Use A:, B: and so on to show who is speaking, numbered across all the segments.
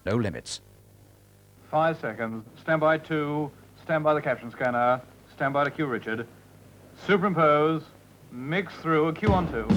A: No limits.
B: 5 seconds. Stand by 2. Stand by the caption scanner. Stand by to cue Richard. Superimpose. Mix through a cue on 2.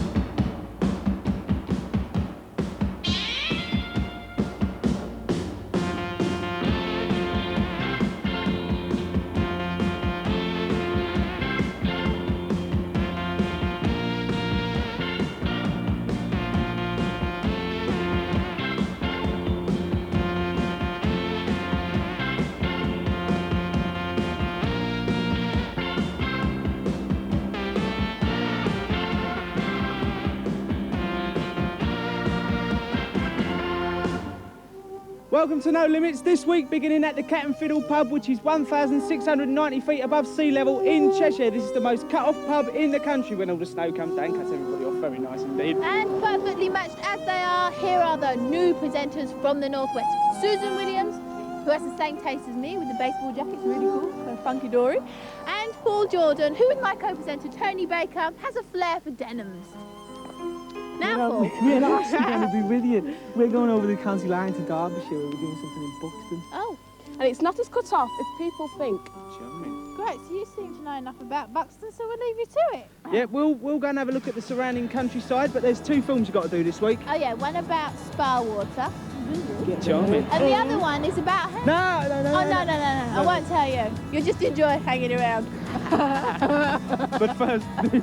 C: Welcome to No Limits, this week beginning at the Cat and Fiddle pub, which is 1,690 feet above sea level in Cheshire. This is the most cut-off pub in the country. When all the snow comes down, cuts everybody off. Very nice indeed.
D: And perfectly matched as they are, here are the new presenters from the Northwest. Susan Williams, who has the same taste as me with the baseball jacket, really cool, kind of funky dory. And Paul Jordan, who with my co-presenter Tony Baker has a flair for denims. Now, Paul.
C: Me and Ash are going to be with you. We're going over the county line to Derbyshire. We're doing something in Buxton.
D: Oh.
E: And it's not as cut off as people think.
D: Great, so you seem to know enough about Buxton, so we'll leave you to it.
C: Yeah, we'll go and have a look at the surrounding countryside, but there's 2 films you've got to do this week.
D: Oh yeah, one about spa water.
C: Charming.
D: And the other one is about her.
C: No.
D: Oh, no, I won't tell you. You'll just enjoy hanging around.
C: But first, this.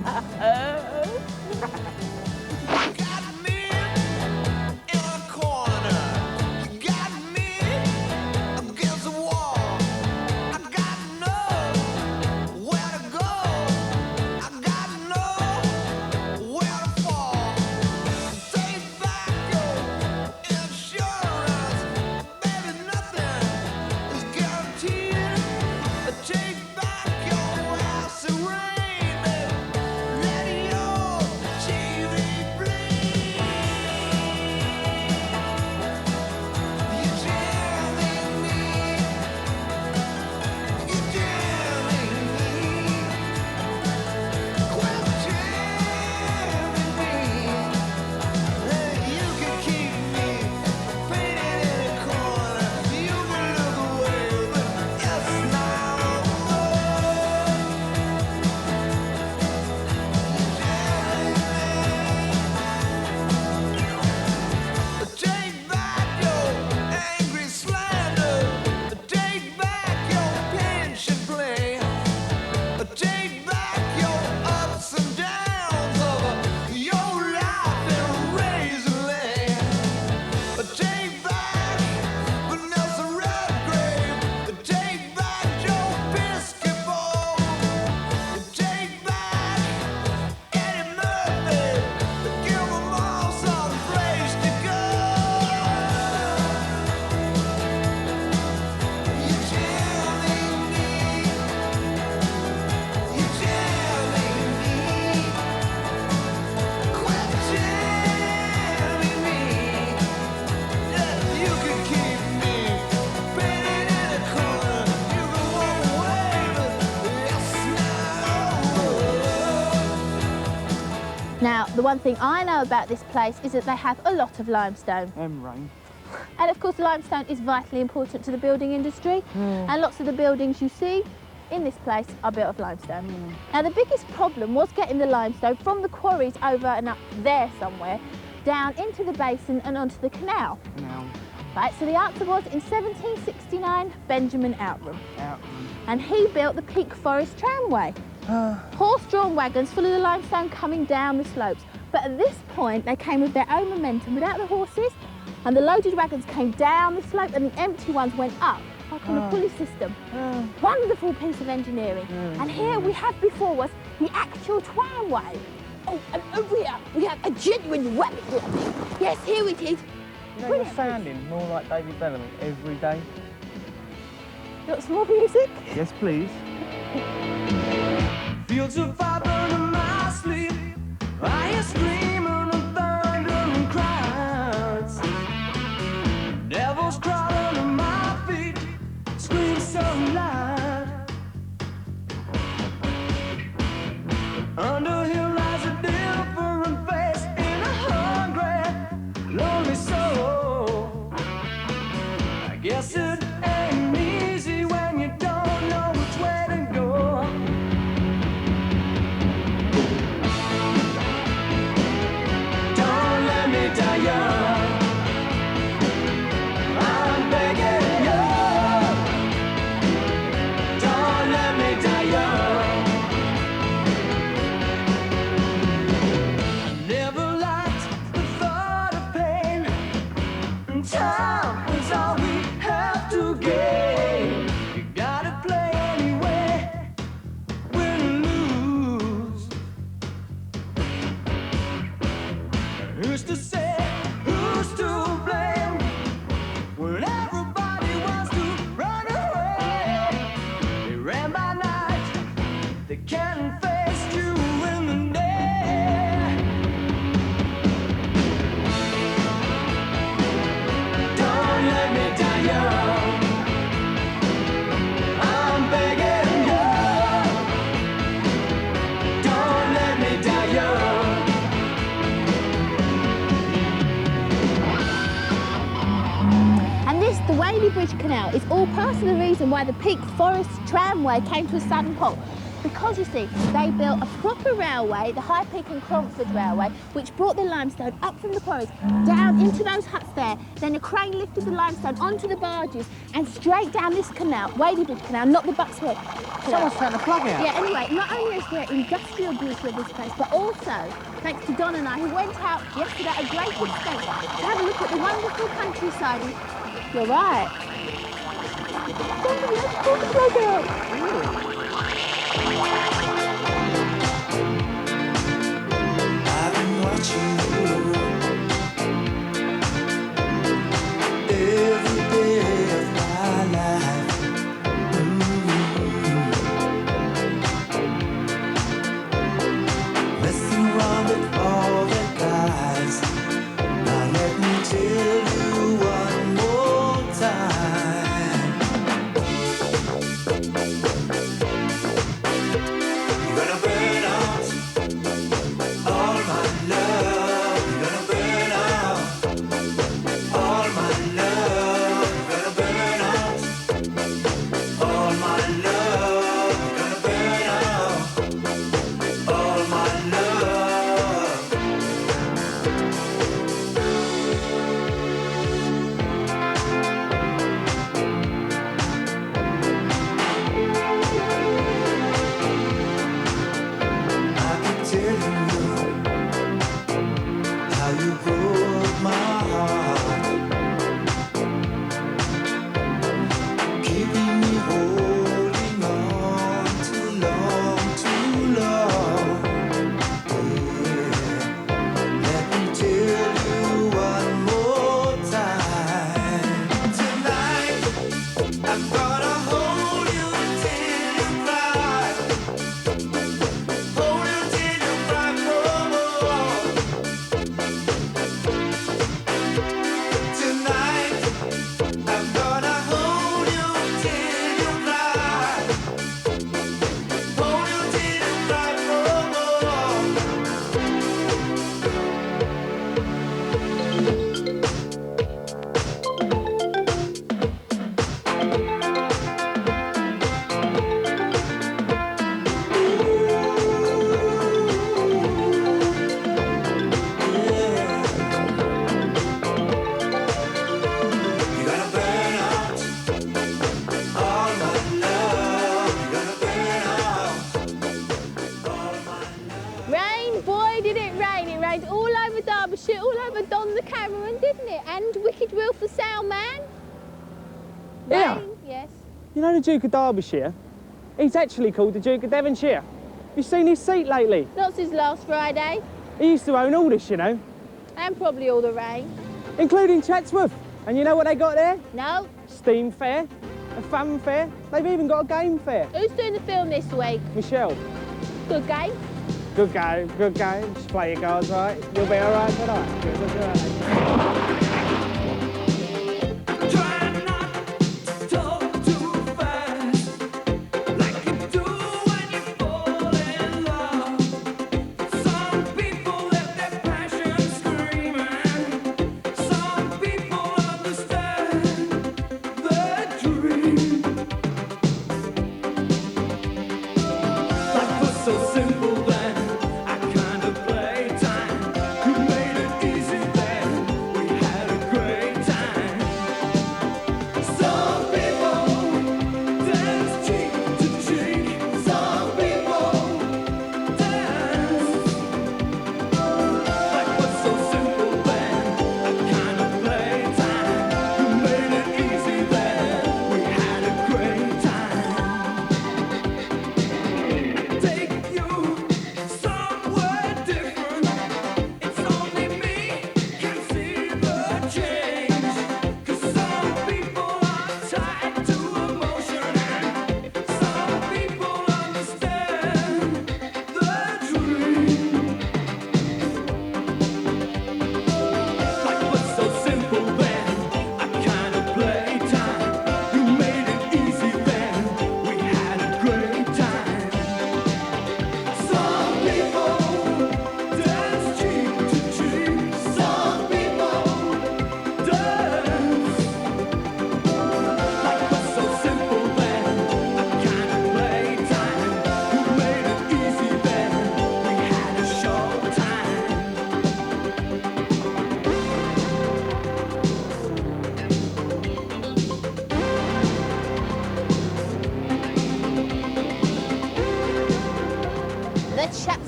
D: Now, the one thing I know about this place is that they have a lot of limestone.
C: Rain.
D: And of course, limestone is vitally important to the building industry. And lots of the buildings you see in this place are built of limestone. Now, the biggest problem was getting the limestone from the quarries over and up there somewhere, down into the basin and onto the canal. Right, so the answer was, in 1769, Benjamin Outram. And he built the Peak Forest Tramway. Horse-drawn wagons full of the limestone coming down the slopes. But at this point, they came with their own momentum without the horses, and the loaded wagons came down the slope and the empty ones went up, like on a pulley system. Wonderful piece of engineering. And here we have before us the actual tramway. Oh, and over here, we have a genuine rabbit hole. Yes, here it is.
C: You know, you're sounding more like David Bellamy every day.
D: You want some more music?
C: Yes, please.
F: Fields of fire burning my sleep. I hear screaming of thunder and cries. Devils crawling under my feet, scream so loud. Under here lies a different face in a hungry, lonely soul. Yes, it ain't easy when you don't know which way to go. Don't let me die young. I'm begging you. Don't let me die young. Never liked the thought of pain. Time is all we have to gain. You gotta play anyway, win or lose. Who's to say, who's to blame, when everybody wants to run away? They ran by night, they can't face you in the day. Don't let me die young. I'm begging you. Don't let me die young.
D: And this, the Whaley Bridge Canal, is all part of the reason why the Peak Forest Tramway came to a sudden halt. Because you see, they built a proper railway, the High Peak and Cromford Railway, which brought the limestone up from the quarries, down into those huts there. Then a crane lifted the limestone onto the barges and straight down this canal, Whaley Bridge Canal, not the Buxton Micrarium.
C: Someone's trying to plug out.
D: Yeah, anyway, not only is there industrial beauty of this place, but also, thanks to Don and I, who went out yesterday at a great extent to have a look at the wonderful countryside. And you're right. Somebody else pulled the plug out.
F: I've been watching you every day of my life. Messing around with all the guys. Now let me tell you one more time. You're gonna burn out all my love. You're gonna burn out all my love. You're gonna burn out all my love. You're gonna burn out all my love. I've been telling you how you broke my heart, keeping me holding on too long, too long. Yeah. Let me tell you one more time. Tonight, I'm gonna hold you till you cry. Hold you till you cry no more. Tonight, I'm gonna hold you till you cry. Hold you till you cry no more. You're gonna burn out all my love. You're gonna burn out all my love.
D: Rain, boy, did it rain. It rained all over Derbyshire, all over Don the cameraman, didn't it? And Wicked Will for Sound Man.
C: Yeah.
D: Rain, yes.
C: You know the Duke of Derbyshire? He's actually called the Duke of Devonshire. You seen his seat lately?
D: Not since last Friday.
C: He used to own all this, you know,
D: And probably all the rain.
C: including Chatsworth. And you know what they got there?
D: No.
C: Steam fair, a fun fair. They've even got a game fair.
D: Who's doing the film this week?
C: Michelle,
D: Good game.
C: good game, good game. Just play your cards right. You'll be all right tonight. You'll be all right.
F: Try not to talk too fast, like you do when you fall in love. Some people let their passion screaming. Some people understand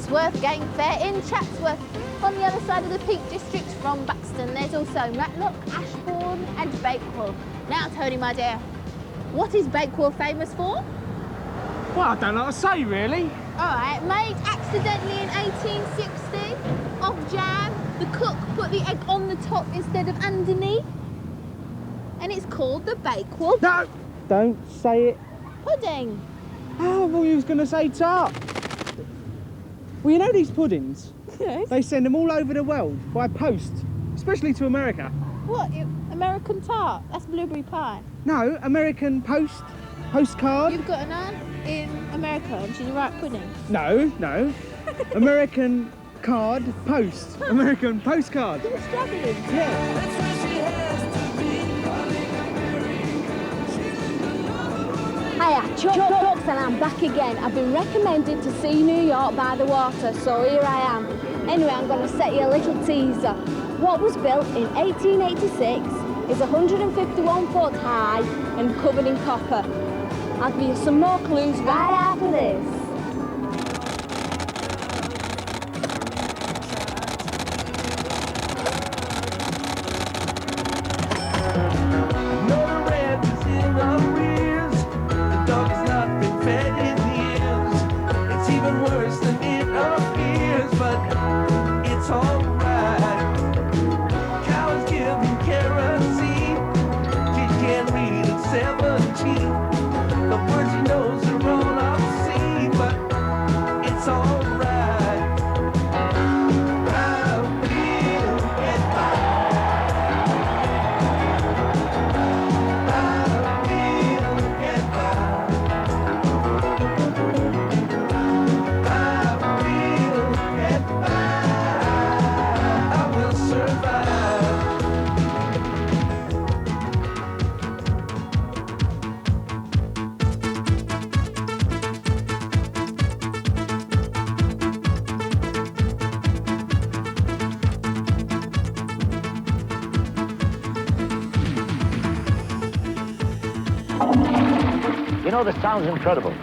D: Chatsworth Game Fair in Chatsworth. On the other side of the Peak District from Buxton, there's also Matlock, Ashbourne and Bakewell. Now, Tony, my dear, what is Bakewell famous for?
C: Well, I don't know what to say, really.
D: All right, made accidentally in 1860 of jam. The cook put the egg on the top instead of underneath. And it's called the Bakewell
C: No! Don't say it.
D: pudding.
C: Oh, I thought you was going to say tart. Well, you know these puddings?
D: Yes.
C: They send them all over the world by post, especially to America.
D: What? American tart? That's blueberry pie.
C: No, American postcard.
D: You've got an aunt in America and she's a right pudding.
C: No. American card post. American postcard.
D: You're struggling.
C: Yeah.
F: That's where she has to be.
E: Hiya, Chucks, and I'm back again. I've been recommended to see New York by the water, so here I am. Anyway, I'm going to set you a little teaser. What was built in 1886 is 151 foot high and covered in copper. I'll give you some more clues right after this.
F: No red is in our ears. The dog has not been fed in years. It's even worse than it appears, but it's alright. Cows give him kerosene. Kid can't read at 17. The words he knows are all obscene, but it's alright. I will get by. I will get by. I will get by. I will survive.
A: You know, this sounds incredible.
G: You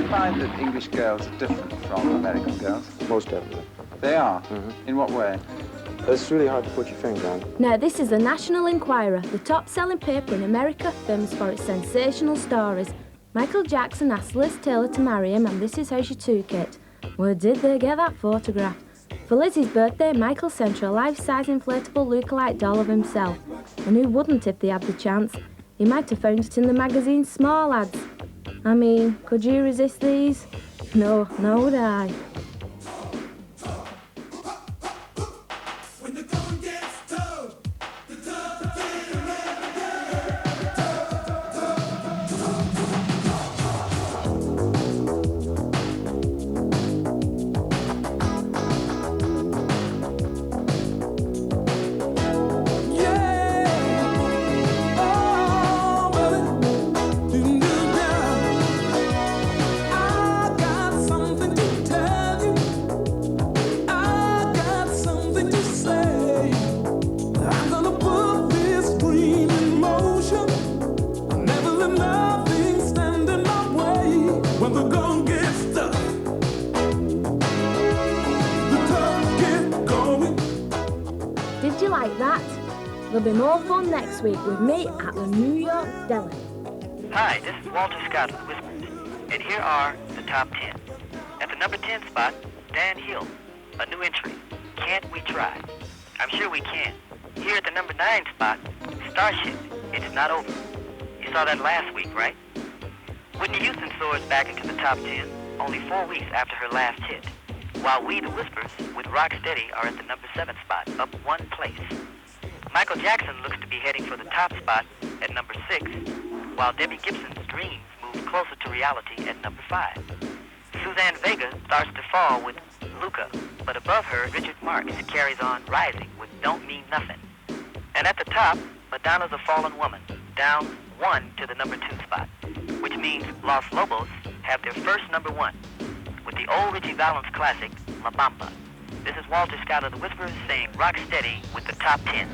G: find that English girls are different from American girls?
H: Most definitely.
G: They are? In what way?
H: It's really hard to put your finger on.
I: Now, this is the National Enquirer, the top-selling paper in America, famous for its sensational stories. Michael Jackson asked Liz Taylor to marry him, and this is how she took it. Where did they get that photograph? For Liz's birthday, Michael sent her a life-size inflatable lookalike doll of himself. And who wouldn't if they had the chance? He might have found it in the magazine's small ads. I mean, could you resist these? No, nor would I. Did you like that? There'll be more fun next week with me at the New York Deli.
J: Hi, this is Walter Scott with Whispers, and here are the top 10. At the number 10 spot, Dan Hill, a new entry, Can't We Try? I'm sure we can. Here at the number 9 spot, Starship, It's Not Over. You saw that last week, right? Whitney Houston soars back into the top 10, only 4 weeks after her last hit, while We the Whispers with Rock Steady are at the number 7 spot, up 1 place. Michael Jackson looks to be heading for the top spot at number 6, while Debbie Gibson's Dreams move closer to reality at number 5. Suzanne Vega starts to fall with Luca, but above her, Richard Marx carries on rising with Don't Mean Nothing. And at the top, Madonna's A Fallen Woman, down 1 to the number 2 spot, which means Los Lobos have their first number 1, with the old Richie Valens classic, La Bamba. This is Walter Scott of the Whispers saying rock steady with the top 10.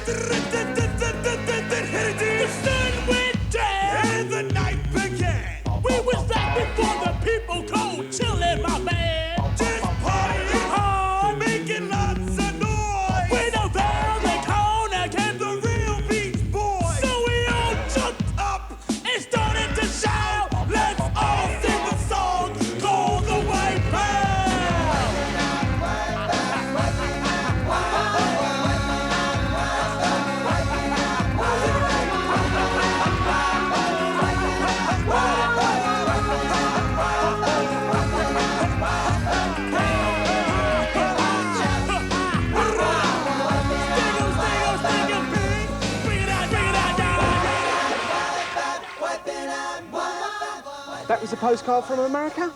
F: The sun went down and the night began. We was back before the people cold, chillin' my man. Just partying hard, making lots of noise. When around the corner came the real Beach Boys. So we all jumped up and started to shout. Let's all sing the song called The White Pound.
C: That was a postcard from America.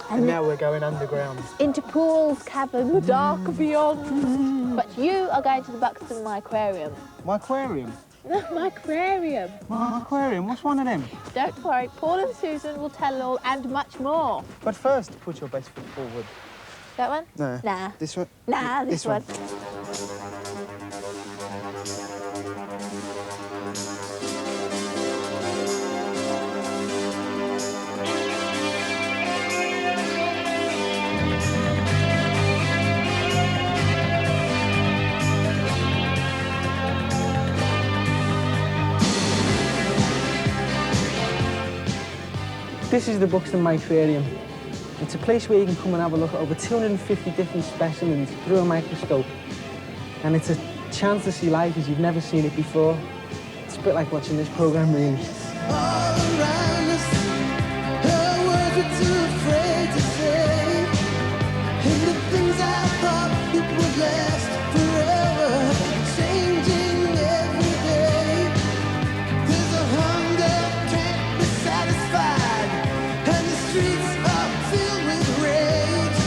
C: And now we're going underground.
D: Into pools, caverns, the dark beyond. But you are going to the Buxton Micrarium.
C: Micrarium?
D: Micrarium.
C: Micrarium? What's one of them?
D: Don't worry, Paul and Susan will tell all and much more.
C: But first, put your best foot forward.
D: That one?
C: No.
D: Nah.
C: This one?
D: Nah, this one.
C: This is the Buxton Micrarium. It's a place where you can come and have a look at over 250 different specimens through a microscope. And it's a chance to see life as you've never seen it before. It's a bit like watching this programme, really.
F: All around us, her words were too afraid to say. And the things I thought it would last forever, changing every day. There's a hunger can't be satisfied, and the streets are filled with rage.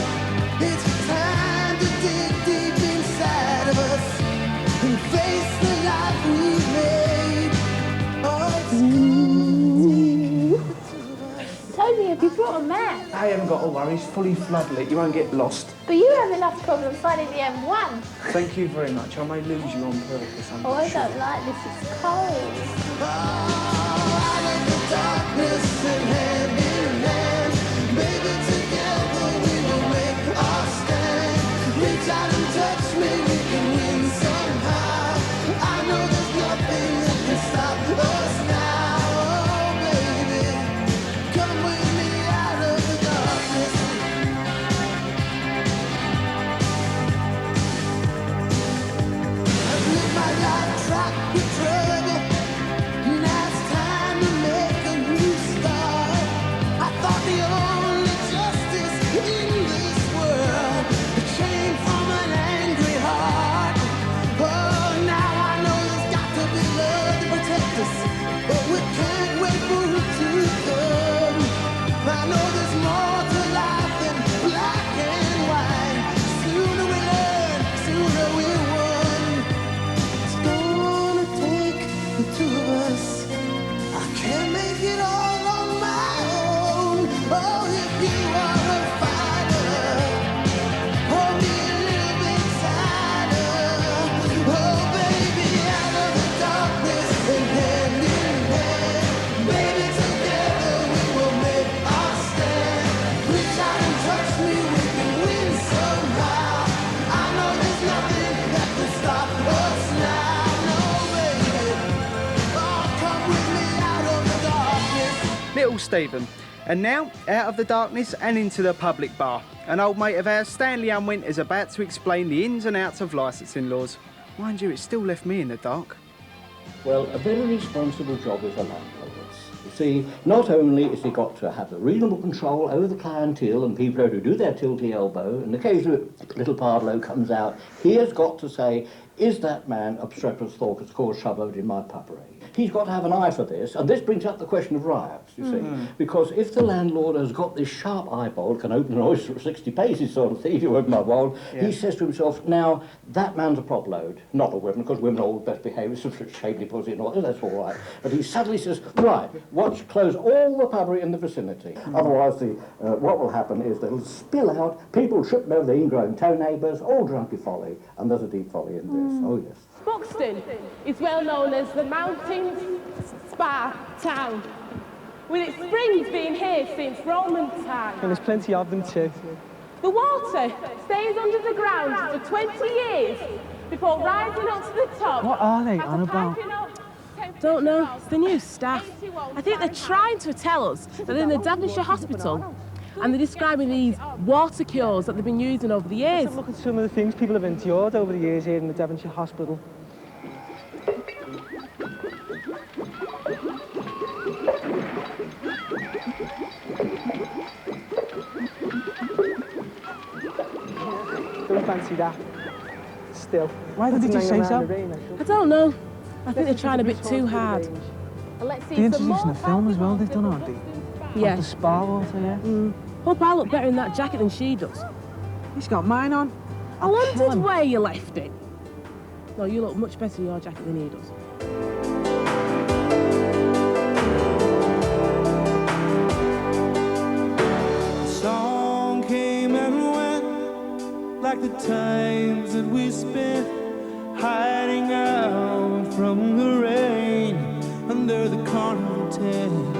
F: It's time to dig deep inside of us and face the life we made.
D: Tony, have you brought a map?
C: I haven't got to worry, it's fully floodlit, you won't get lost.
D: But you have enough problems finding the M1.
C: Thank you very much, I may lose you on purpose, I'm
D: Oh,
C: not
D: I
C: sure.
D: don't like this, it's cold.
F: Out of the darkness and hand in hand, baby, together we will make our stand. Reach out and touch me, we can win somehow. I know there's nothing that can stop us now. Oh, baby, come with me out of the darkness. I've lived my life tracked with trouble. Now it's time to make a new start. I thought the only justice in this world came from an angry heart. Oh, now I know there's got to be love to protect us, but we can't wait for it to come. I know there's more to life than black and white. Sooner we learn, sooner we won. It's gonna take the two of us. I can't make it all on my own. Oh, if you are a fighter, hold me a little bit tighter. Oh, baby, out of the darkness and hand in hand. Baby, together we will make our stand. Reach out and touch me, we can win somehow. I know there's nothing that can stop us now. No, baby, oh, come with me out of the darkness.
C: Little Stephen. And now, out of the darkness and into the public bar. An old mate of ours, Stanley Unwin, is about to explain the ins and outs of licensing laws. Mind you, it still left me in the dark.
K: Well, a very responsible job is a landlord's. You see, not only has he got to have the reasonable control over the clientele and people who do their tilty elbow, and the case of little Pablo comes out, he has got to say, is that man obstreperous thought has caused trouble in my pubbery? He's got to have an eye for this, and this brings up the question of riots, you see, because if the landlord has got this sharp eyeball, can open an oyster at 60 paces sort of thing, if you open my ball, he says to himself, now, that man's a prop load, not a woman, because women are all best behaved, shapely pussy and all, that's all right, but he suddenly says, right, close all the pubbery in the vicinity, otherwise what will happen is they'll spill out, people tripping over the ingrown toe neighbours, all drunky folly, and there's a deep folly in this. Oh, yes.
L: Buxton is well known as the mountain spa town, with its springs being here since Roman times.
C: And there's plenty of them too.
L: The water stays under the ground for 20 years before rising up to the top.
C: What are they on about?
L: Don't know. It's the new staff. I think they're trying to tell us that in the Derbyshire hospital, and they're describing these water cures that they've been using over the years.
C: Let's look at some of the things people have endured over the years here in the Devonshire hospital. Don't fancy that. Still. Why did you say so?
L: I don't know. I think they're trying a bit too hard.
C: They introduced in the film as well, they've done, aren't they?
L: Yeah.
C: The spa water, yeah.
L: Hope I look better in that jacket than she does.
C: He's got mine on.
L: I wondered where you left it. No, you look much better in your jacket than he does.
F: The song came and went like the times that we spent hiding out from the rain under the carnival tent.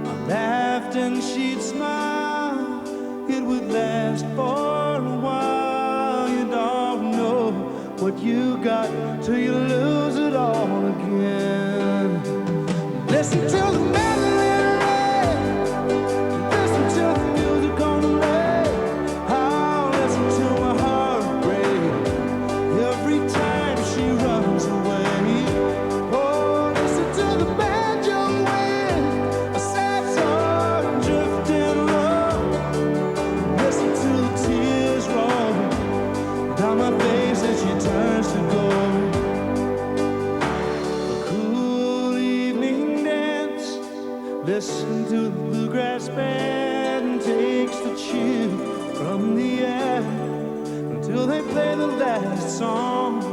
F: I laughed and she'd smile, it would last for a while. You don't know what you got till you lose it all again. Listen to the mandolin ring, listen to the music on the radio. I'll listen to my heart break every time she runs away. Oh, listen to the banjo wind, a sad song drifting low. Listen to the tears roll down my face as she turns to gold. A cool evening dance, listen to the bluegrass band, takes the chill from the air until they play the last song.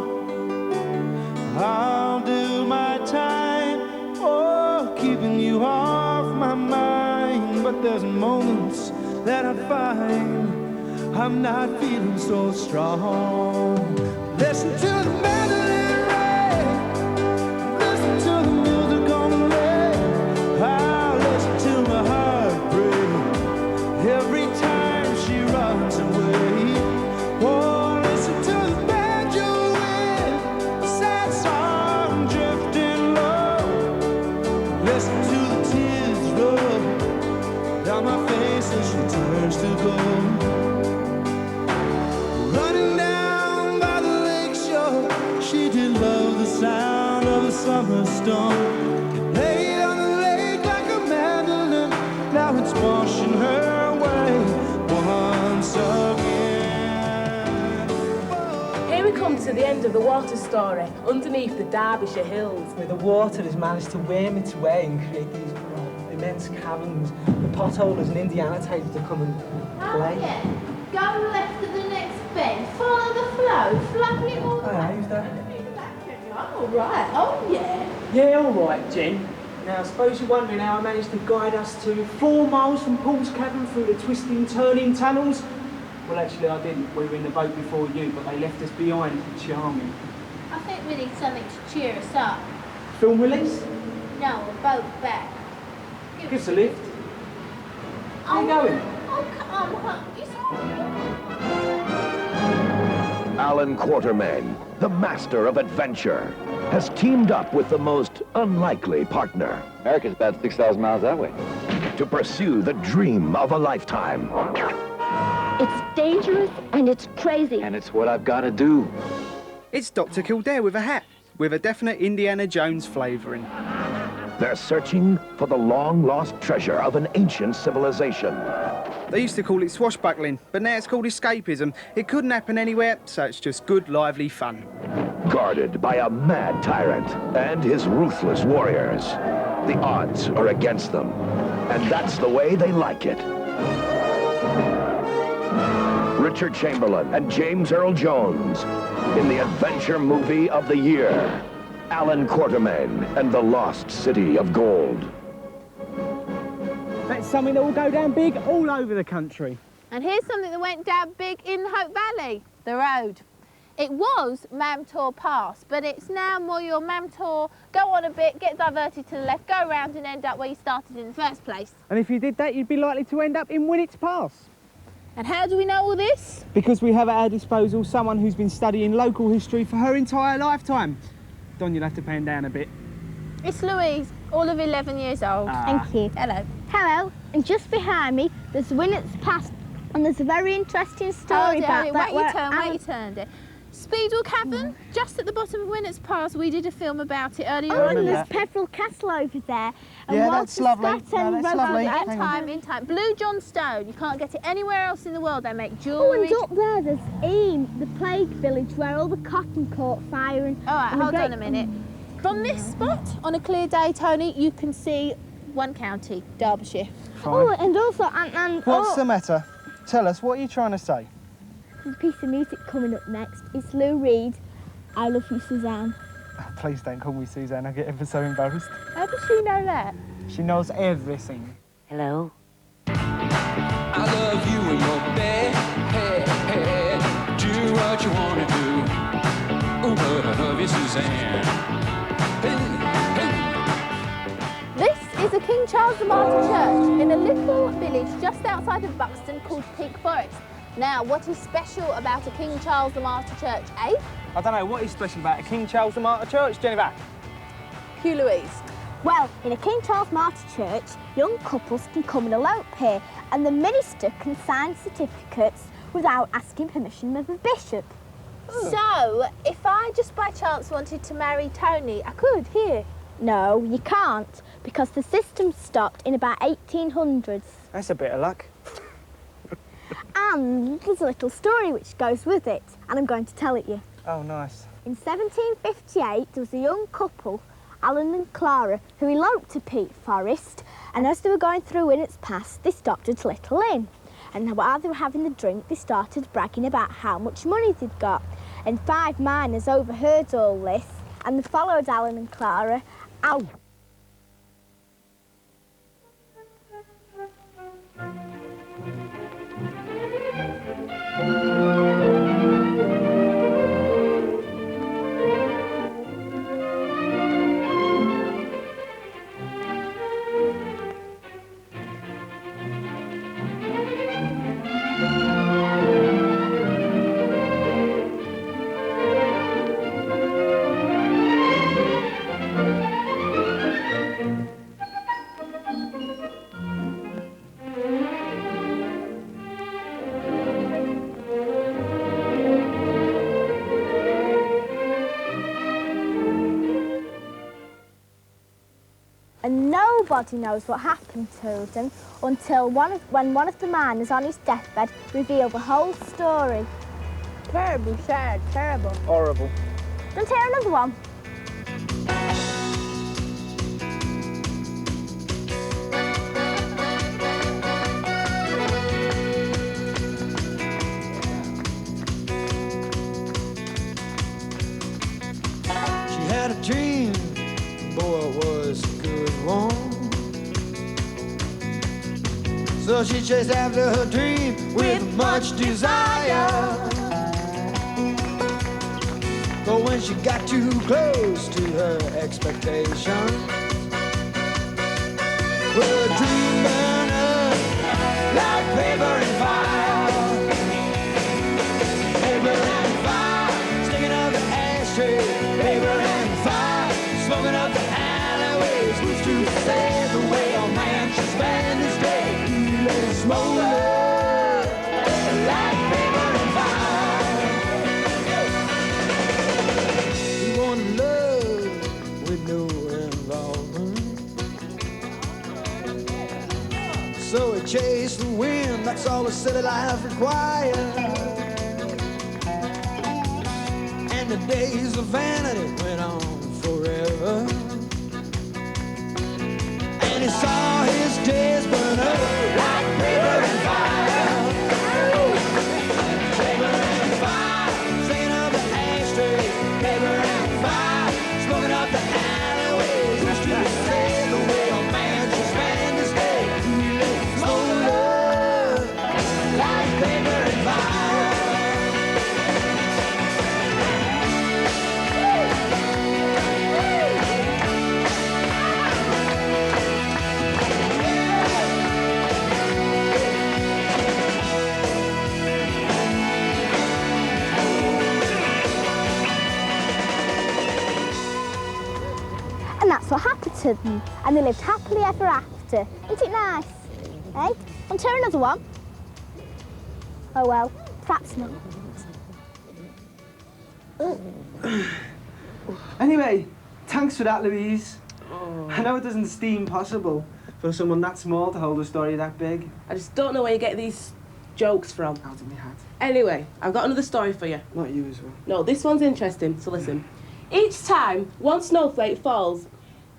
F: I'll do my time, oh, keeping you off my mind. But there's moments that I find I'm not feeling so strong. Listen to the mandolin ring, listen to the music on the radio. I'll listen to my heart break every time she runs away. Oh, listen to the banjo wind, a sad song drifting low. Listen to the tears roll down my face as she turns to gold. Running down by the lake shore, she did love the sound of a summer storm. It played on the lake like a mandolin, now it's washing her away once again.
L: Here we come to the end of the water story, underneath the Derbyshire hills.
C: Where the water has managed to worm its way and create these immense caverns. The potholders and Indiana tape to come and play.
D: Oh, yeah. Go left to the next bend, follow the flow, fluff it all the way.
C: Who's that?
D: Oh, right, oh yeah.
C: Yeah, all right, Jen. Now, I suppose you're wondering how I managed to guide us to 4 miles from Paul's Cavern through the twisting, turning tunnels. Well, actually, I didn't. We were in the boat before you, but they left us behind. Charming.
D: I think we need something to cheer us up.
C: Film release?
D: No, a boat back.
C: Give us a lift. Where you going?
D: Oh, come on,
A: Alan Quatermain, the master of adventure, has teamed up with the most unlikely partner.
M: America's about 6,000 miles that way.
A: To pursue the dream of a lifetime.
E: It's dangerous and it's crazy.
M: And it's what I've got to do.
C: It's Dr. Kildare with a hat, with a definite Indiana Jones flavouring.
A: They're searching for the long-lost treasure of an ancient civilization.
C: They used to call it swashbuckling, but now it's called escapism. It couldn't happen anywhere, so it's just good, lively fun.
A: Guarded by a mad tyrant and his ruthless warriors. The odds are against them, and that's the way they like it. Richard Chamberlain and James Earl Jones in the adventure movie of the year, Alan Quatermain and the Lost City of Gold.
C: That's something that will go down big all over the country.
D: And here's something that went down big in Hope Valley, the road. It was Mamtor Pass, but it's now more your Mamtor, go on a bit, get diverted to the left, go around and end up where you started in the first place.
C: And if you did that, you'd be likely to end up in Winnets Pass.
D: And how do we know all this?
C: Because we have at our disposal someone who's been studying local history for her entire lifetime. Don, you'll have to pen down a bit.
D: It's Louise, all of 11 years old.
E: Thank you.
D: Hello.
E: Hello, and just behind me, there's Winnets Pass, and there's a very interesting story about that.
D: Wait your turn, dear. Speedwell Cavern, just at the bottom of Winnets Pass. We did a film about it earlier on.
E: And there's Peveril Castle over there. And
C: Yeah, that's lovely. No, that's lovely.
D: In time. Blue John Stone. You can't get it anywhere else in the world. They make
E: Oh,
D: jewellery.
E: and up there, there's Eam, the plague village, where all the cotton caught fire. And,
D: all right,
E: and
D: hold on a minute. From this spot, on a clear day, Tony, you can see one county, Derbyshire.
E: Oh, and also, and
C: What's the matter? Tell us, what are you trying to say?
E: There's a piece of music coming up next. It's Lou Reed, I Love You, Suzanne.
C: Oh, please don't call me Suzanne, I get ever so embarrassed.
D: How does she know that?
C: She knows everything.
F: Hello? I love you in your bed. Hey, do what you want to do. Oh, but I love you, Suzanne.
D: This is a King Charles the Martyr church in a little village just outside of Buxton called Peak Forest. Now, what is special about a King Charles the Martyr church, eh?
C: I don't know, what is special about a King Charles the Martyr church, Jennifer?
D: Hugh Louise.
E: Well, in a King Charles Martyr church, young couples can come and elope here, and the minister can sign certificates without asking permission of the bishop.
D: So, if I just by chance wanted to marry Tony, I could here?
E: No, you can't, because the system stopped in about 1800s.
C: That's a bit of luck.
E: And there's a little story which goes with it, and I'm going to tell it you.
C: Oh, nice.
E: In 1758, there was a young couple, Alan and Clara, who eloped to Peak Forest, and as they were going through Winnets Pass, they stopped at a little inn. And while they were having the drink, they started bragging about how much money they'd got. And 5 miners overheard all this, and they followed Alan and Clara out. And nobody knows what happened to them until when one of the miners on his deathbed revealed the whole story. Terribly sad, terrible.
C: Horrible.
E: Let's hear another one.
F: She had a dream, boy, it was a good one. So she chased after her dream with much desire. But when she got too close to her expectation, well, her dream burned up like paper and fire. Paper and fire, sticking up the ashtray. Paper and fire, smoking up the alleyways. Who's to say the way a man should spend his day? Let it smolder like paper and fire. He wanted love with no involvement, so he chased the wind. That's all the city life required. And the days of vanity went on forever. And he saw his days burn up like paper and fire. Paper and fire, singing up the ashtray. Paper and fire, smoking up the alleyways. Who's to say the way a man should spend his day? Smolder like paper and fire.
D: that's what happened to them. And they lived happily ever after. Isn't it nice? Eh? Want to hear another one? Oh well, perhaps not.
C: Anyway, thanks for that, Louise. I know it doesn't seem possible for someone that small to hold a story that big.
L: I just don't know where you get these jokes from.
C: Out of my hat.
L: Anyway, I've got another story for you.
C: Not you as well.
L: No, this one's interesting, so listen. Each time one snowflake falls,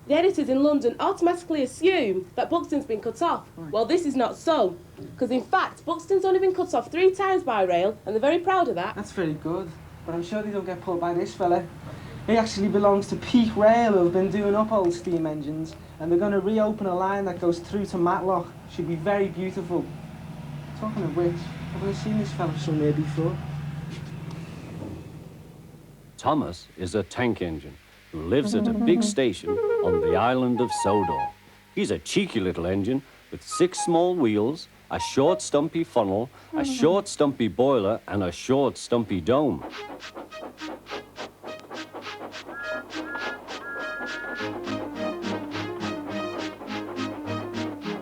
L: the editors in London automatically assume that Buxton's been cut off. Right. Well, this is not so, because in fact, Buxton's only been cut off 3 times by rail, and they're very proud of that.
C: That's very good, but I'm sure they don't get pulled by this fella. He actually belongs to Peak Rail, who have been doing up old steam engines, and they're going to reopen a line that goes through to Matlock. Should be very beautiful. Talking of which, have I seen this fella somewhere before?
N: Thomas is a tank engine who lives at a big station on the island of Sodor. He's a cheeky little engine with 6 small wheels, a short stumpy funnel, a short stumpy boiler, and a short stumpy dome.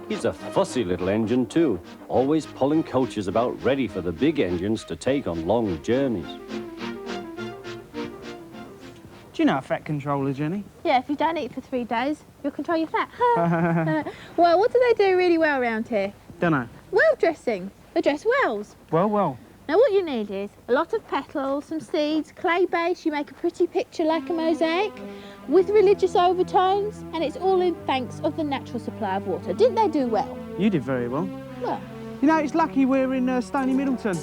N: He's a fussy little engine too, always pulling coaches about ready for the big engines to take on long journeys.
C: Do you know a fat controller, Jenny?
D: Yeah, if you don't eat for 3 days, you'll control your fat. Well, what do they do really well around here?
C: Dunno.
D: Well dressing. They dress wells.
C: Well.
D: Now what you need is a lot of petals, some seeds, clay base, you make a pretty picture like a mosaic with religious overtones, and it's all in thanks of the natural supply of water. Didn't they do well?
C: You did very well.
D: Well.
C: You know, it's lucky we're in Stony Middleton,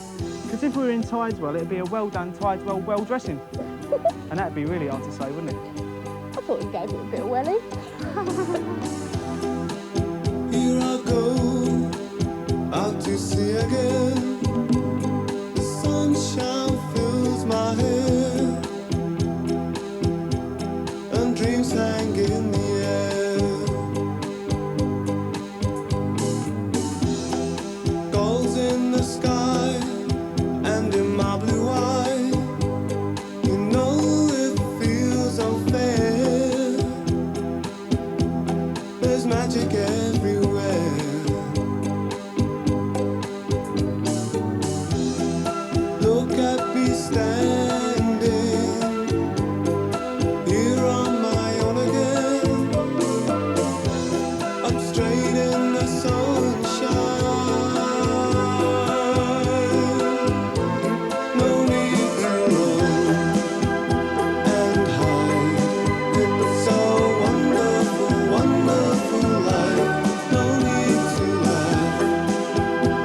C: because if we were in Tideswell, it'd be a well-done Tideswell well-dressing. And that'd be really hard to say, wouldn't it?
D: I thought you gave it a bit of welly.
F: Here I go, out to sea again. The sunshine fills my hair, and dreams hang in the air. Gulls in the sky, and in my blue eye, you know it feels unfair. There's magic everywhere. Look at me standing here on my own again. I'm straight in the sunshine. No need to run and hide. It's so wonderful, wonderful life. No need to laugh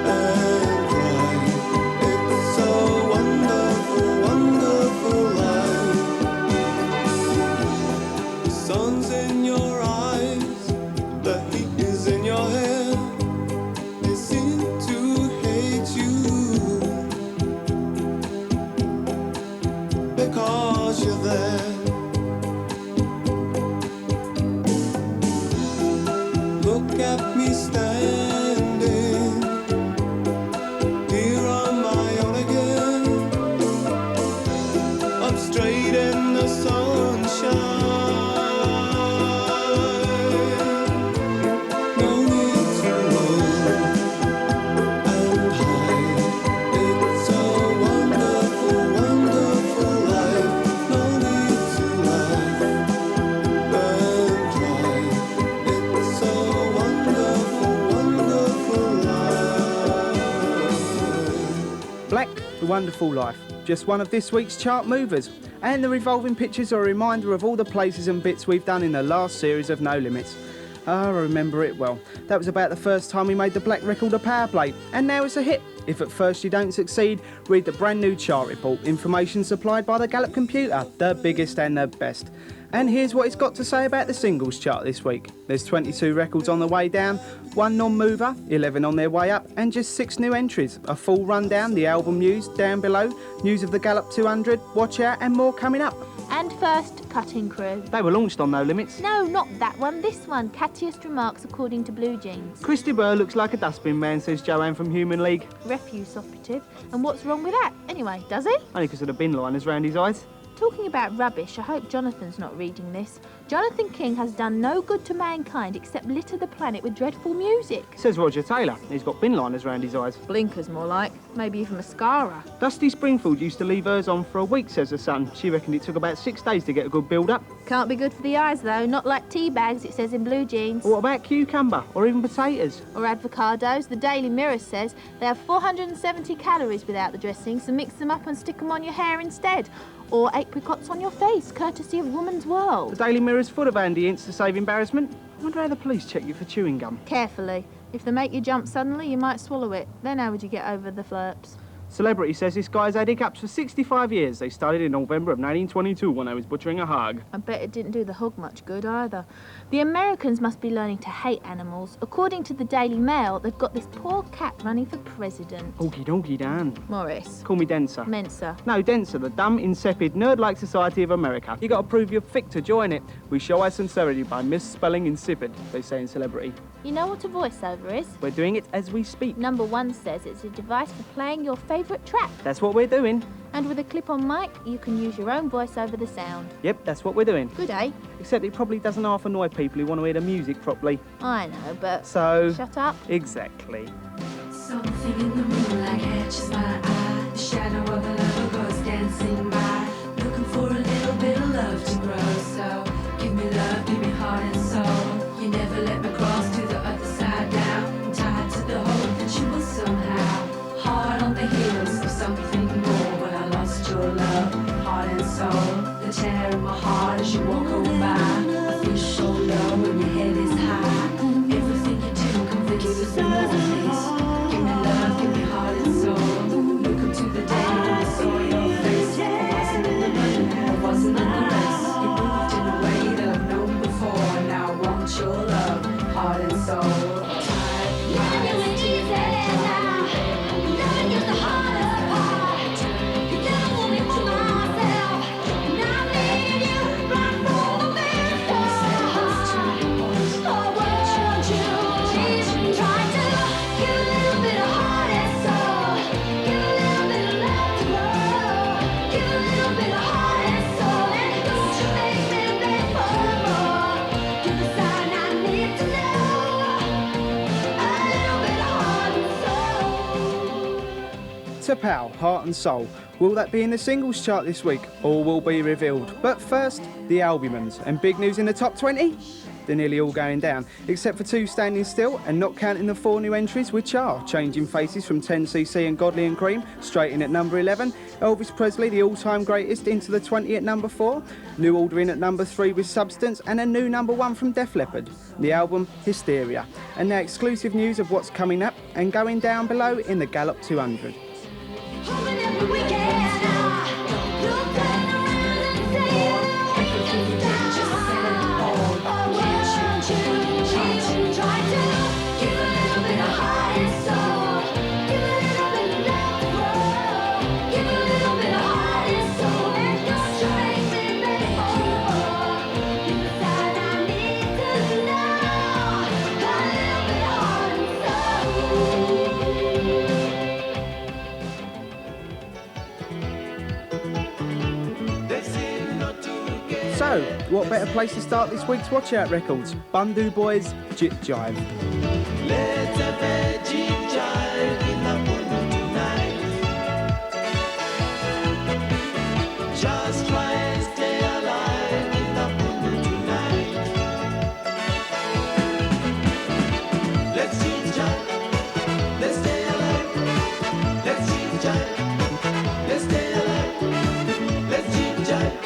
F: and cry. It's so wonderful, wonderful life. The sun's in your eyes, the heat is in your hair. They seem to hate you because you're there. Look at me standing here on my own again. I'm straight in the sunshine. No need to run and hide. It's a wonderful, wonderful life. No need to laugh and cry. It's a wonderful, wonderful life.
C: Black, The Wonderful Life. Just one of this week's chart movers. And the revolving pictures are a reminder of all the places and bits we've done in the last series of No Limits. I remember it well. That was about the first time we made the Black record a power play, and now it's a hit. If at first you don't succeed, read the brand new chart report, information supplied by the Gallup computer, the biggest and the best. And here's what it's got to say about the singles chart this week. There's 22 records on the way down, 1 non-mover, 11 on their way up, and just 6 new entries. A full rundown, the album news down below, news of the Gallup 200, watch out, and more coming up.
D: And first, Cutting Crew.
C: They were launched on No Limits.
D: No, not that one, this one. Cattiest remarks according to Blue Jeans.
C: Christy Burr looks like a dustbin man, says Joanne from Human League.
D: Refuse operative. And what's wrong with that? Anyway, does he?
C: Only because of the bin liners round his eyes.
D: Talking about rubbish, I hope Jonathan's not reading this. Jonathan King has done no good to mankind except litter the planet with dreadful music.
C: Says Roger Taylor. He's got bin liners round his eyes.
D: Blinkers, more like. Maybe even mascara.
C: Dusty Springfield used to leave hers on for a week, says her son. She reckoned it took about 6 days to get a good build-up.
D: Can't be good for the eyes, though. Not like tea bags, it says in blue jeans.
C: What about cucumber or even potatoes?
D: Or avocados. The Daily Mirror says they have 470 calories without the dressing, so mix them up and stick them on your hair instead. Or apricots on your face, courtesy of Woman's World.
C: The Daily Mirror's full of handy hints to save embarrassment. I wonder how the police check you for chewing gum.
D: Carefully. If they make you jump suddenly, you might swallow it. Then how would you get over the flirps?
C: Celebrity says this guy's had hiccups for 65 years. They started in November of 1922 when I was butchering a hog.
D: I bet it didn't do the hog much good either. The Americans must be learning to hate animals. According to the Daily Mail, they've got this poor cat running for president.
C: Okie dokie, Dan.
D: Morris.
C: Call me Denser.
D: Mensa.
C: No, Denser, the dumb, insipid, nerd-like society of America. You got to prove you're fit to join it. We show our sincerity by misspelling insipid, they say in Celebrity.
D: You know what a voiceover is?
C: We're doing it as we speak.
D: Number 1 says it's a device for playing your favourite track.
C: That's what we're doing.
D: And with a clip-on mic, you can use your own voice over the sound.
C: Yep, that's what we're doing.
D: Good, eh?
C: Except it probably doesn't half annoy people who want to hear the music properly.
D: I know, but...
C: So...
D: Shut up.
C: Exactly.
F: Something in the moonlight catches my eye. The shadow of a lover goes dancing by. Looking for a little bit of love to grow. So give me love, give me heart and soul. You never let me cross to the other side down. I'm tied to the hope that you will somehow. Heart on the heels of something more. But I lost your love, heart and soul. The tear in my heart as you walk on by. I feel so low when your head is high. Everything you do, come forgive me more, please. Give me love, give me heart and soul. Look into the day when I saw your face. I wasn't in the running, I wasn't in the race. You moved in a way that I've known before. Now I want your love, heart and soul.
C: To Powell, Heart and Soul. Will that be in the singles chart this week? All will be revealed. But first, the albumans. And big news in the top 20? They're nearly all going down, except for 2 standing still, and not counting the 4 new entries, which are Changing Faces from 10cc and Godly and Cream, straight in at number 11. Elvis Presley, the all-time greatest, into the 20 at number 4. New Order in at number 3 with Substance, and a new number 1 from Def Leppard. The album, Hysteria. And now exclusive news of what's coming up and going down below in the Gallup 200. So, what better place to start this week's Watch Out records? Bundu Boys, Jit Jive.
F: Let's have a jit jive in the Bundu tonight. Just try and stay alive in the Bundu tonight. Let's jit jive, let's stay alive. Let's jit jive, let's stay alive. Let's jit jive.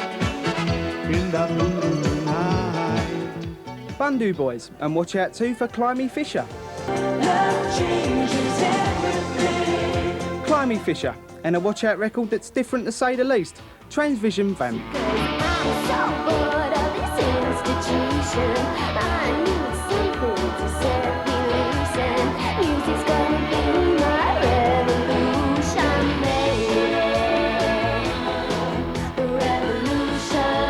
C: Bundu Boys, and watch out too for Climby Fisher.
F: Love changes everything.
C: Climby Fisher, and a watch out record that's different to say the least. Transvision Vamp.
F: I'm so bored of this institution. I need something to set me loose, and music's gonna be my revolution, baby. Revolution.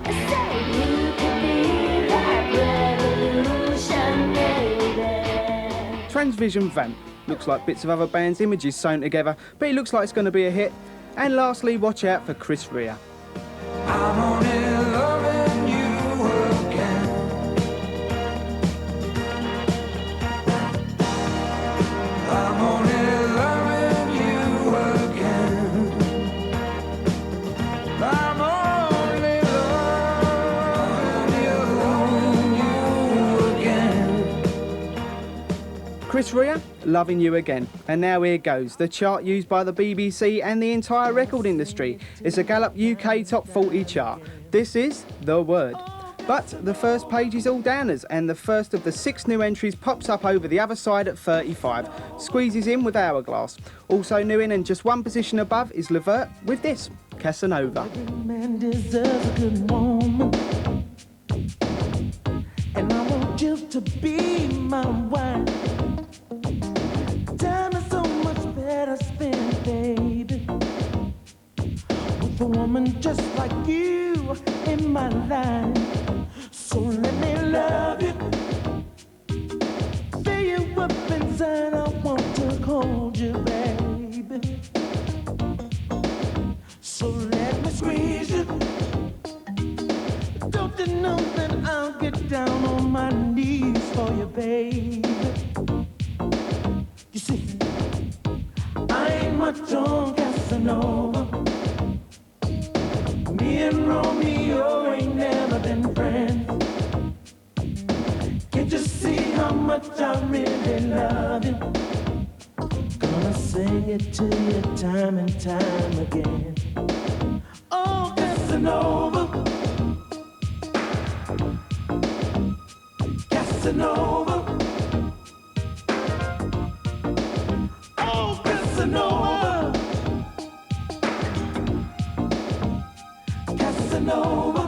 F: I say you could be that revolution, baby.
C: Transvision Vamp. Looks like bits of other bands' images sewn together, but it looks like it's going to be a hit. And lastly, watch out for Chris Rea.
F: I'm only loving you again. I'm only loving you again. I'm only loving you again.
C: Chris Rea, loving you again. And now here goes, the chart used by the BBC and the entire record industry. It's a Gallup UK Top 40 chart. This is The Word. But the first page is all downers, and the first of the 6 new entries pops up over the other side at 35. Squeezes in with Hourglass. Also new in and just one position above is Levert with this, Casanova.
F: Man deserves a good woman, and I want you to be my wife. Time is so much better spent, baby, with a woman just like you in my life. So let me love you, fill you up inside. I want to hold you, baby. So let me squeeze you. Don't you know that I'll get down on my knees for you, baby? You see, I ain't much on Casanova. Me and Romeo ain't never been friends. Can't you see how much I really love you? Gonna sing it to you time and time again. Oh, Casanova, Casanova, oh, Casanova, Casanova.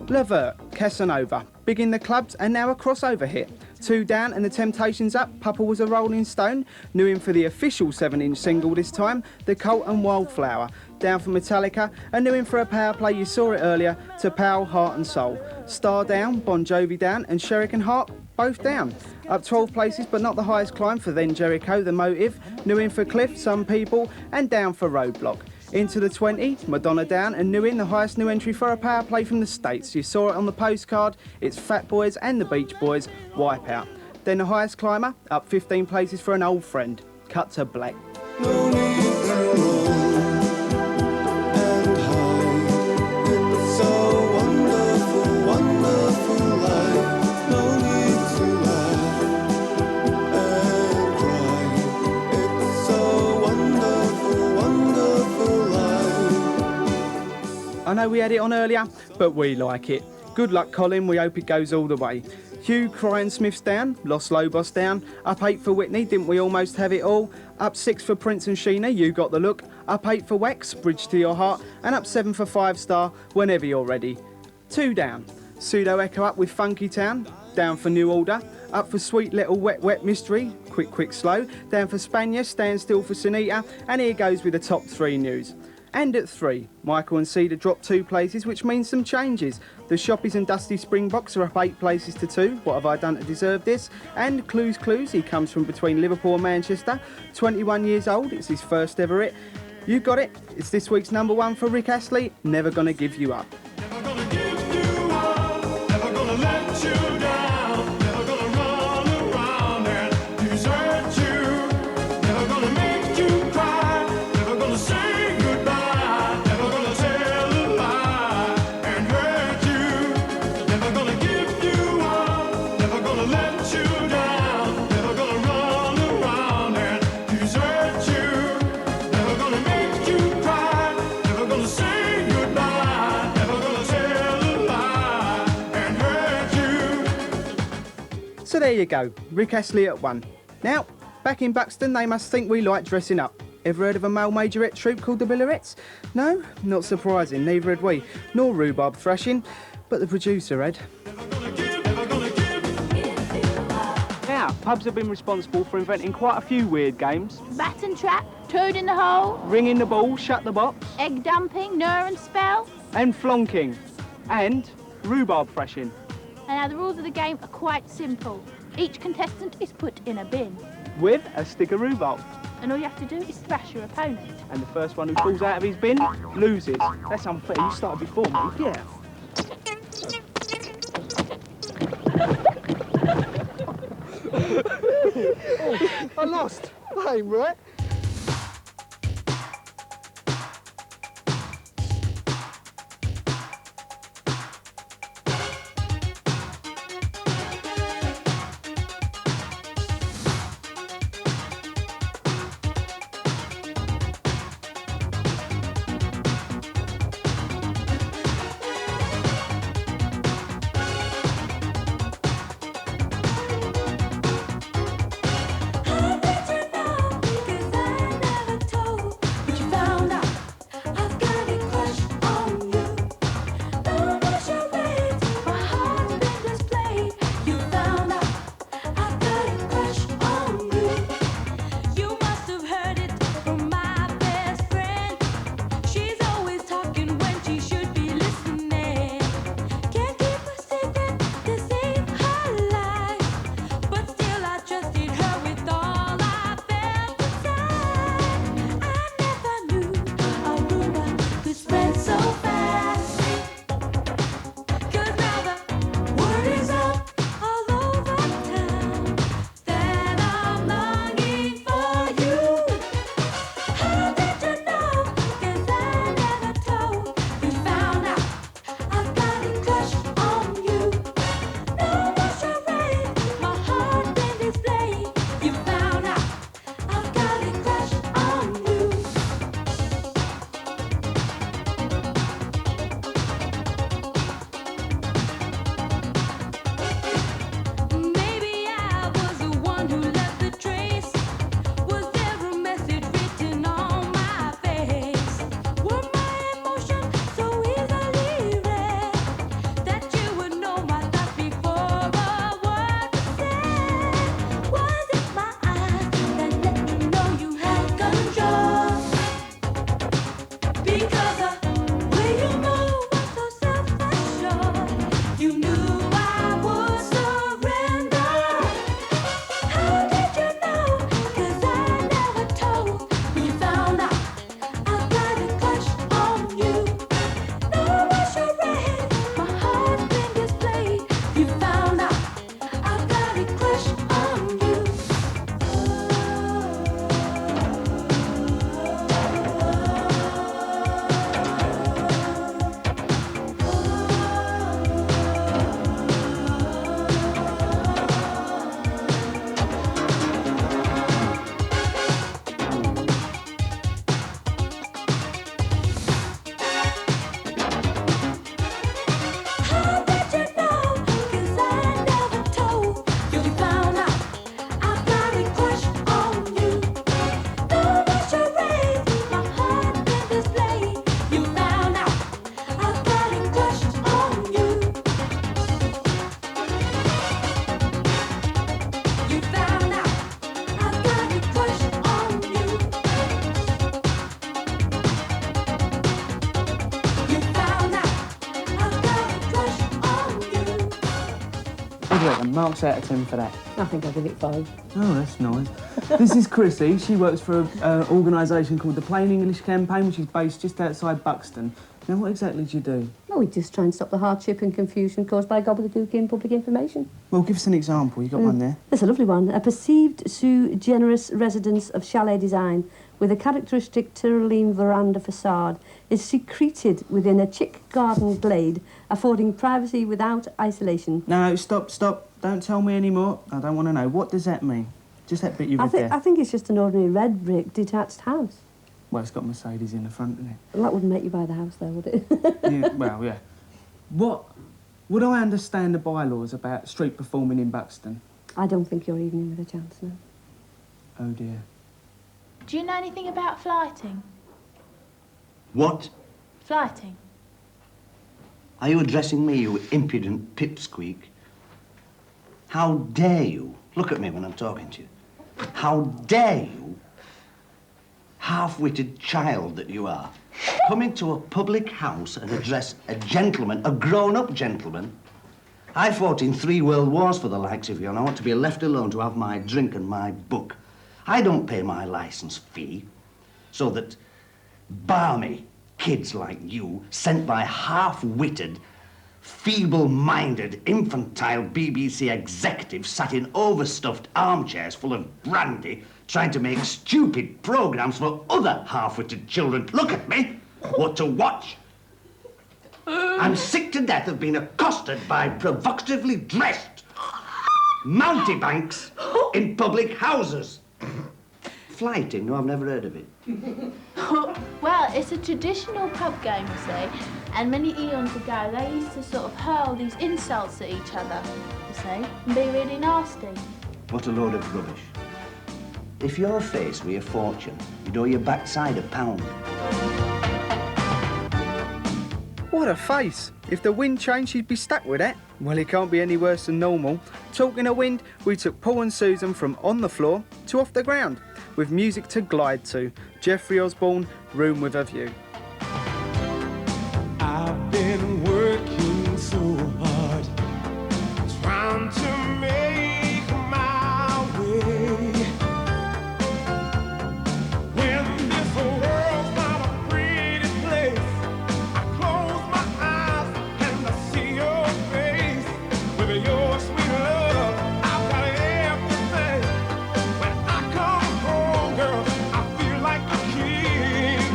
C: Levert, Casanova, big in the clubs and now a crossover hit. 2 down and the Temptations up, Papa was a Rolling Stone. New in for the official 7-inch single this time, The Cult and Wildflower. Down for Metallica, and new in for a power play, you saw it earlier, to Powell, Heart and Soul. Star down, Bon Jovi down and Sherrick Hart both down. Up 12 places but not the highest climb for Then Jericho, The Motive. New in for Cliff, Some People, and down for Roadblock. Into the 20, Madonna down, and new in, the highest new entry for a power play from the States. You saw it on the postcard, it's Fat Boys and the Beach Boys, Wipeout. Then the highest climber, up 15 places for an old friend, Cut to Black.
F: No need to roll and hide. It's so wonderful, wonderful life. No need to laugh and cry. It's so wonderful, wonderful life.
C: I know we had it on earlier, but we like it. Good luck, Colin, we hope it goes all the way. Hugh Cryan Smith's down, Los Lobos down, up 8 for Whitney, didn't we almost have it all? Up 6 for Prince and Sheena, You Got the Look, up 8 for Wex, Bridge to Your Heart, and up 7 for 5 Star, Whenever You're Ready. 2 down, Pseudo Echo up with Funky Town, down for New Order, up for Sweet Little Wet Wet Mystery, Quick Quick Slow, down for Spania, Stand Still for Sunita, and here goes with the top 3 news. And at 3, Michael and Cedar dropped 2 places, which means some changes. The Shoppies and Dusty Springboks are up 8 places to 2. What have I done to deserve this? And Clues Clues, he comes from between Liverpool and Manchester. 21 years old, it's his first ever hit. You got it, it's this week's number 1 for Rick Astley, Never Gonna Give You Up.
F: Never gonna give you up, never gonna let you down, never gonna run around and desert you, never gonna make you cry, never gonna say goodbye, never gonna tell a lie and hurt you, never gonna give you up, never gonna let you down, never gonna run around and desert you, never gonna make you cry, never gonna say goodbye, never gonna tell a lie and hurt you.
C: So there you go, Rick Astley at 1. Now, back in Buxton, they must think we like dressing up. Ever heard of a male majorette troupe called the Billerettes? No? Not surprising, neither had we. Nor rhubarb thrashing, but the producer had. Now, pubs have been responsible for inventing quite a few weird games.
D: Bat and trap, toad in the hole,
C: Ringing the ball, shut the box,
D: egg dumping, Nur and spell.
C: and flonking, and rhubarb thrashing.
D: And now the rules of the game are quite simple. Each contestant is put in a bin.
C: With a stick of rhubarb.
D: and all you have to do is thrash your opponent.
C: And the first one who falls out of his bin loses. That's unfair. You started before me. Yeah.
O: Oh, I lost. That ain't right.
C: Marks out of 10 for that.
L: I think I'll give it 5.
C: Oh, that's nice. This is Chrissy. She works for an organisation called the Plain English Campaign, which is based just outside Buxton. Now, what exactly do you do?
P: Oh, we just try and stop the hardship and confusion caused by gobbledygook in public information.
C: Well, give us an example. You got one there?
P: There's a lovely one. A perceived sui generis residence of chalet design with a characteristic Tyrolean veranda facade is secreted within a chic garden glade, affording privacy without isolation.
C: No, stop. Don't tell me any more. I don't want to know. What does that mean? Just that bit you read there.
P: I think it's just an ordinary red brick detached house.
C: Well, it's got Mercedes in the front, isn't it?
P: Well, that wouldn't make you buy the house, though, would it?
C: Yeah, well, yeah. What would I understand the bylaws about street performing in Buxton?
P: I don't think you're even in with a chance now.
C: Oh, dear.
D: Do you know anything about flighting?
Q: What?
D: Flighting.
Q: Are you addressing me, you impudent pipsqueak? How dare you? Look at me when I'm talking to you. How dare you, half-witted child that you are, come into a public house and address a gentleman, a grown-up gentleman? I fought in 3 world wars for the likes of you, and I want to be left alone to have my drink and my book. I don't pay my licence fee so that balmy kids like you, sent by half-witted, feeble-minded, infantile BBC executives sat in overstuffed armchairs full of brandy, trying to make stupid programmes for other half-witted children. Look at me! What to watch? I'm sick to death of being accosted by provocatively dressed mountebanks in public houses. Flighting? No, I've never heard of it.
D: Well, it's a traditional pub game, you see, and many eons ago they used to sort of hurl these insults at each other, you see, and be really nasty.
Q: What a load of rubbish. If you're faced with a fortune, you'd owe your backside £1.
C: What a face! If the wind changed, she'd be stuck with it. Well, it can't be any worse than normal. Talking of wind, we took Paul and Susan from on the floor to off the ground, with music to glide to. Jeffrey Osborne, Room with a View.
F: I've been working so hard, trying to make my way. When this world's not a pretty place, I close my eyes and I see your face. With your sweet love, I've got everything. When I come home, girl, I feel like a king.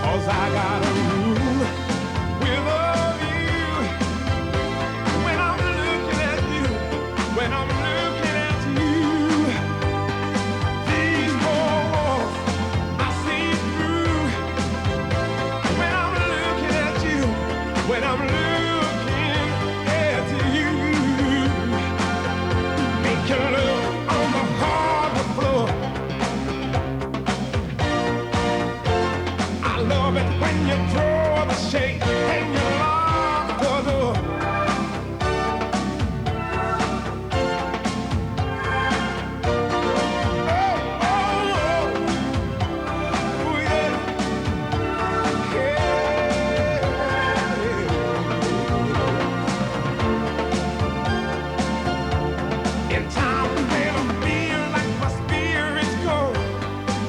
F: 'Cause I got a room with a view. When I'm looking at you, when I'm looking at you, these four walls I see through. When I'm looking at you, when I'm looking at you, make your love on the hardwood floor. I love it when you throw the shade and you lock the door. Oh, yeah. In time when I feel like my spirit's gone,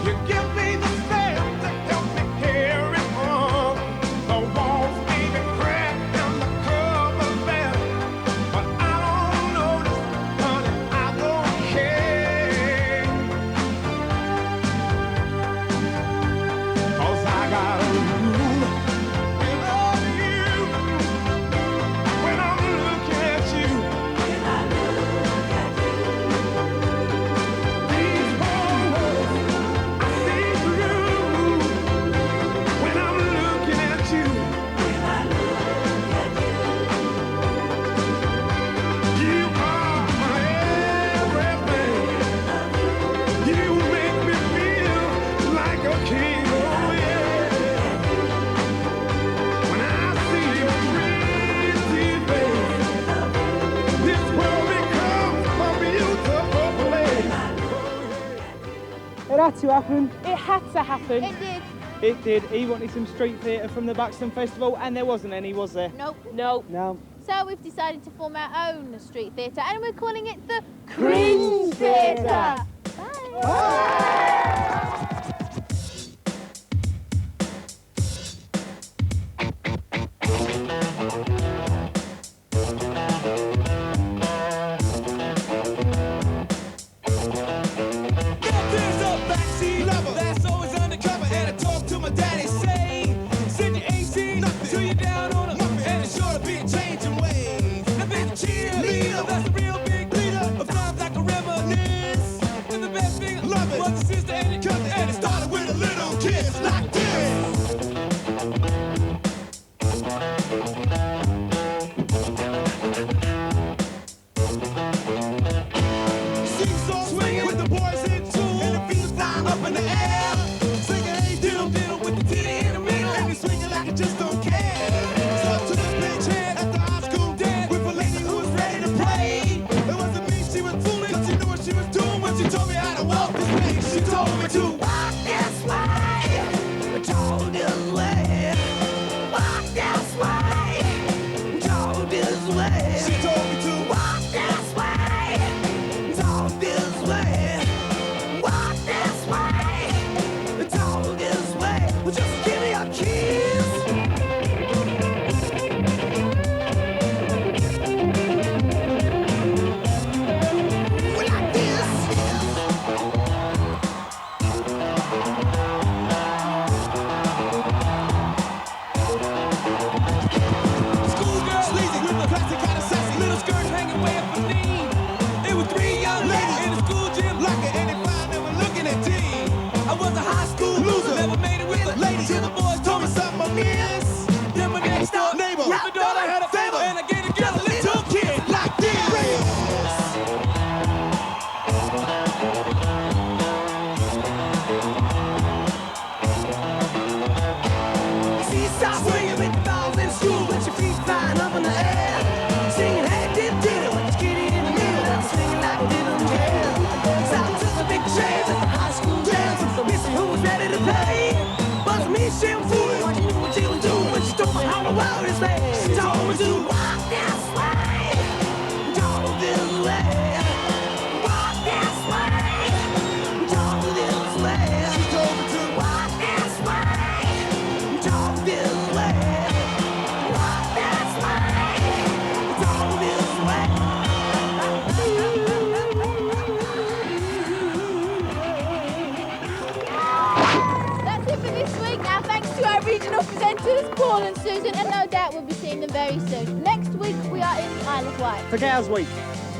F: you give me the strength to help me carry on. The walls may be cracked and the covers bare, but I don't notice, honey, I don't care. 'Cause I got a room with all you. When I'm looking at you, when I look at you, these four walls I see through. When I'm looking at you, when I look at you, you are my everything. You make me feel like a king, oh yeah. When I see your pretty face, this world becomes a beautiful place.
C: It had to happen.
L: It had to happen.
D: It did.
C: It did. He wanted some street theatre from the Buxton Festival, and there wasn't any, was there?
D: Nope.
L: No.
C: No.
D: So we've decided to form our own street theatre, and we're calling it the
L: Cringe Theatre.
F: There's a backseat lover that's always undercover, and I talk to my daddy, say, "Send your AC till you're down on her, and it's sure to be a changing ways." Now there's a cheerleader that's a real big leader, of times like a reminisce. And the best thing I love it was a sister and a cousin, and it started with a little kiss like this. Seesaw swinging with the boys in tune, and the feet flying up in the air. Singing, hey, diddle, diddle, with the titty in the middle, and they swinging like it just don't care. So I took a pitch head at the high school dance with a lady who was ready to play. It wasn't me she was fooling, 'cause she knew what she was doing when she told me how to walk this way. She told me to walk this way. ready to play. But me, she a fool. What you gonna do when she told me how the world is made? She told me to walk this way, talk this way, walk this way, talk this way. She told me to walk this way, talk this way, walk this way, talk this way.
D: That's it for this week. Now, thanks to our regional presenters, Paul and Susan, and no doubt we'll be seeing them very soon. Next week, we are in the Isle of Wight.
C: For Cows Week.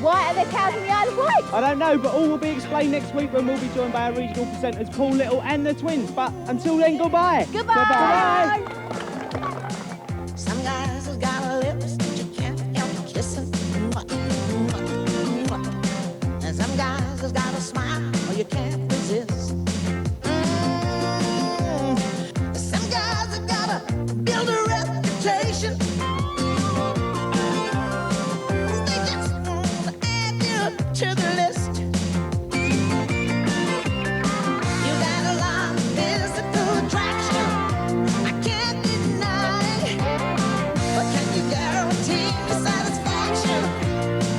D: Why are there cows in the Isle of Wight?
C: I don't know, but all will be explained next week when we'll be joined by our regional presenters, Paul Little and the twins. But until then, goodbye.
D: Goodbye.
F: Some guys have got lips that you can't help kissing. And some guys have got a smile you can't resist. Some guys have gotta build a reputation. They just wanna add you to the list. You got a lot of physical attraction, I can't deny it. But can you guarantee me satisfaction?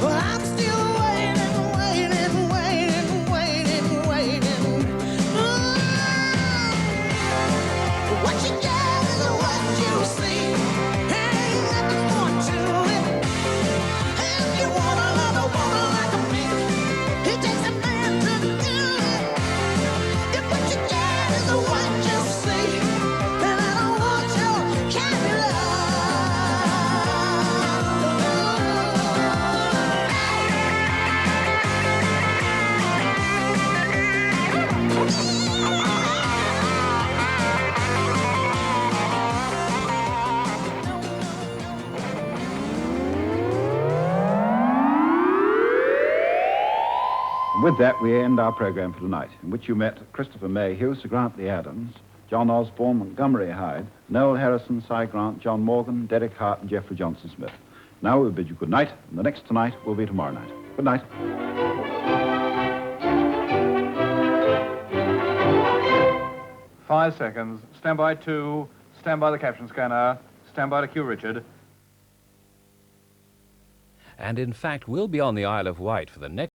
F: Well, I'm still waiting. What you get is what you see. Ain't nothing more to it. And you want another woman like me. It takes a man to do it. If what you get is what you see, then I don't want your candy
R: And with that, we end our programme for tonight, in which you met Christopher Mayhew, Sir Grantley Adams, John Osborne, Montgomery Hyde, Noel Harrison, Cy Grant, John Morgan, Derek Hart, and Geoffrey Johnson Smith. Now we'll bid you good night, and the next tonight will be tomorrow night. Good night.
B: 5 seconds. Stand by 2. Stand by the caption scanner. Stand by to cue Richard.
S: And in fact, we'll be on the Isle of Wight for the next